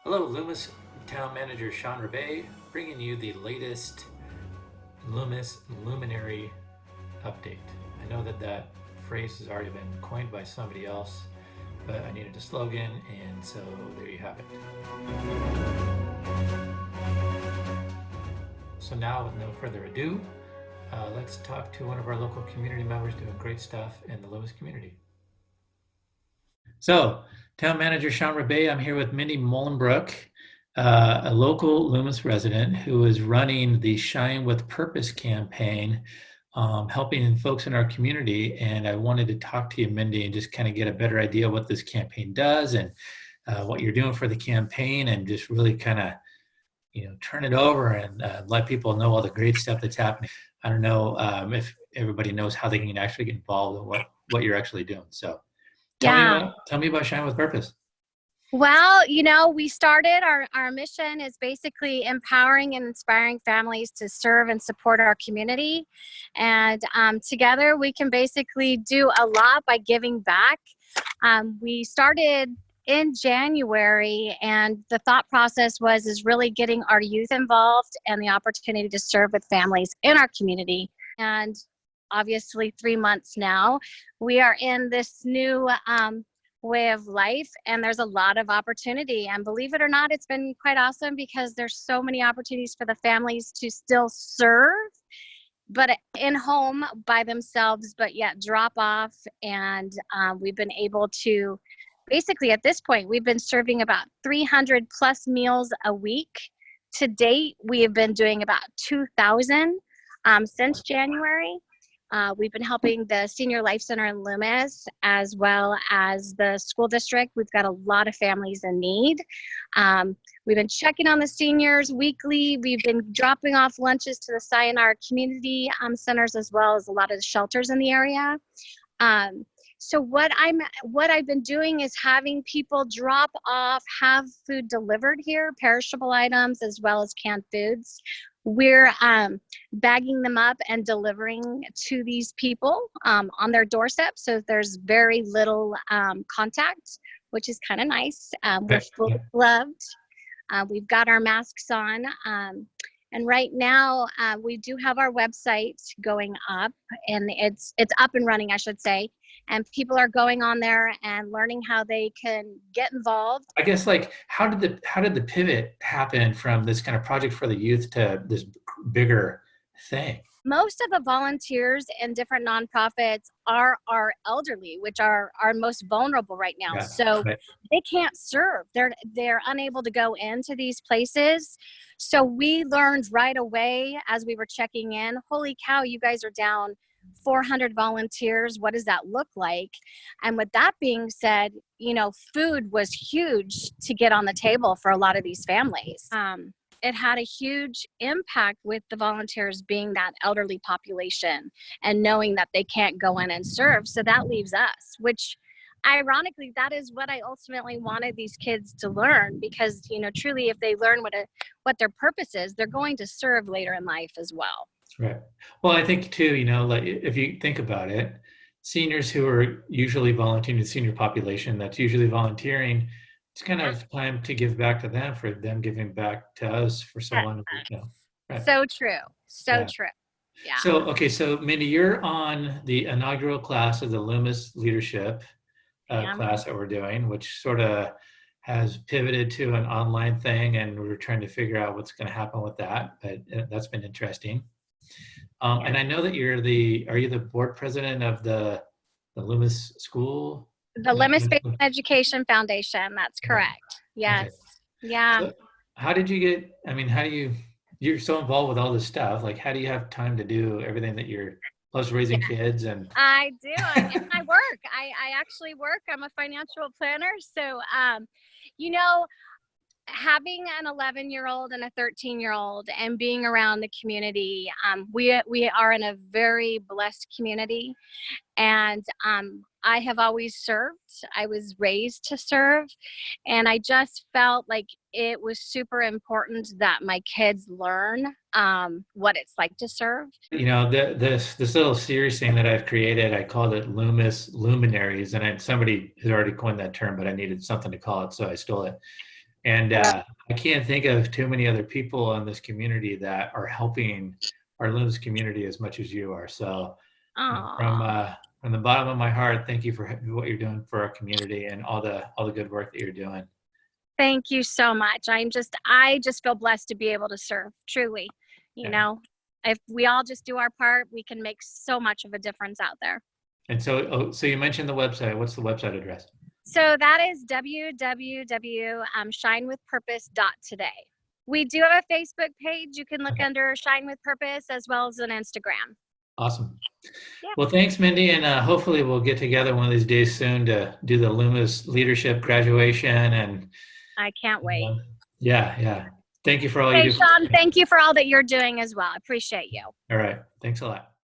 Hello, Loomis Town Manager Sean Rebay, bringing you the latest Loomis Luminary update. I know that phrase has already been coined by somebody else, but I needed a slogan, and so there you have it. So now, with no further ado, let's talk to one of our local community members doing great stuff in the Loomis community. So, Town Manager Sean Rebay, I'm here with Mindy Mohlenbrok, a local Loomis resident who is running the Shine with Purpose campaign, helping folks in our community. And I wanted to talk to you, Mindy, and just kind of get a better idea what this campaign does and what you're doing for the campaign, and just really kind of, turn it over and let people know all the great stuff that's happening. I don't know if everybody knows how they can actually get involved in what you're actually doing. So tell me about Shine with Purpose. Well, we started our mission is basically empowering and inspiring families to serve and support our community. And together we can basically do a lot by giving back. We started in January, and the thought process is really getting our youth involved and the opportunity to serve with families in our community. And obviously 3 months now, we are in this new way of life, and there's a lot of opportunity, and believe it or not, it's been quite awesome because there's so many opportunities for the families to still serve, but in home by themselves, but yet drop off. And we've been able to basically, at this point, we've been serving about 300 plus meals a week. To date, we have been doing about 2,000 since January. We've been helping the Senior Life Center in Loomis, as well as the school district. We've got a lot of families in need. We've been checking on the seniors weekly. We've been dropping off lunches to the Sayonara community centers, as well as a lot of the shelters in the area. So what I've been doing is having people drop off, have food delivered here, perishable items, as well as canned foods. We're bagging them up and delivering to these people on their doorstep. So there's very little contact, which is kind of nice. We're fully gloved. We've got our masks on. And right now we do have our website going up, and it's up and running, I should say. And people are going on there and learning how they can get involved. I guess, how did the pivot happen from this kind of project for the youth to this bigger thing? Most of the volunteers in different nonprofits are our elderly, which are our most vulnerable right now. Yeah, so right. They can't serve. They're unable to go into these places. So we learned right away as we were checking in, holy cow, you guys are down 400 volunteers. What does that look like? And with that being said, food was huge to get on the table for a lot of these families. It had a huge impact with the volunteers being that elderly population and knowing that they can't go in and serve. So that leaves us, which ironically, that is what I ultimately wanted these kids to learn, because, truly, if they learn what their purpose is, they're going to serve later in life as well. Right. Well, I think too, if you think about it, seniors who are usually volunteering to the senior population, that's usually volunteering. It's kind of time to give back to them for them giving back to us for so long. Right. So true. So true. Yeah. So Mindy, you're on the inaugural class of the Loomis Leadership class that we're doing, which sort of has pivoted to an online thing, and we're trying to figure out what's going to happen with that. But that's been interesting. And I know that are you the board president of the Loomis School? The Loomis Education Foundation. That's correct. Yes. Okay. Yeah. So how did you get, you're so involved with all this stuff. How do you have time to do everything that you're, plus raising kids? And I do. I work. I actually work. I'm a financial planner. So, having an 11-year-old and a 13-year-old and being around the community, we are in a very blessed community, and I have always served. I was raised to serve, and I just felt like it was super important that my kids learn what it's like to serve. This little series thing that I've created, I called it Loomis Luminaries, and somebody had already coined that term, but I needed something to call it, so I stole it. And I love. I can't think of too many other people in this community that are helping our Loomis community as much as you are. So, Oh, from the bottom of my heart, thank you for what you're doing for our community and all the good work that you're doing. thank you so much. I just feel blessed to be able to serve. Truly, you Yeah. know, if we all just do our part, we can make so much of a difference out there. And so, so you mentioned the website. What's the website address? So that is www.shinewithpurpose.today. We do have a Facebook page. You can look Okay. under Shine with Purpose as well as an Instagram. Awesome. Yeah, Well, thanks, Mindy, and hopefully we'll get together one of these days soon to do the Loomis leadership graduation. And I can't wait. yeah, yeah. Thank you for all you Hey, do. Sean, thank you for all that you're doing as well. I appreciate you. All right. Thanks a lot.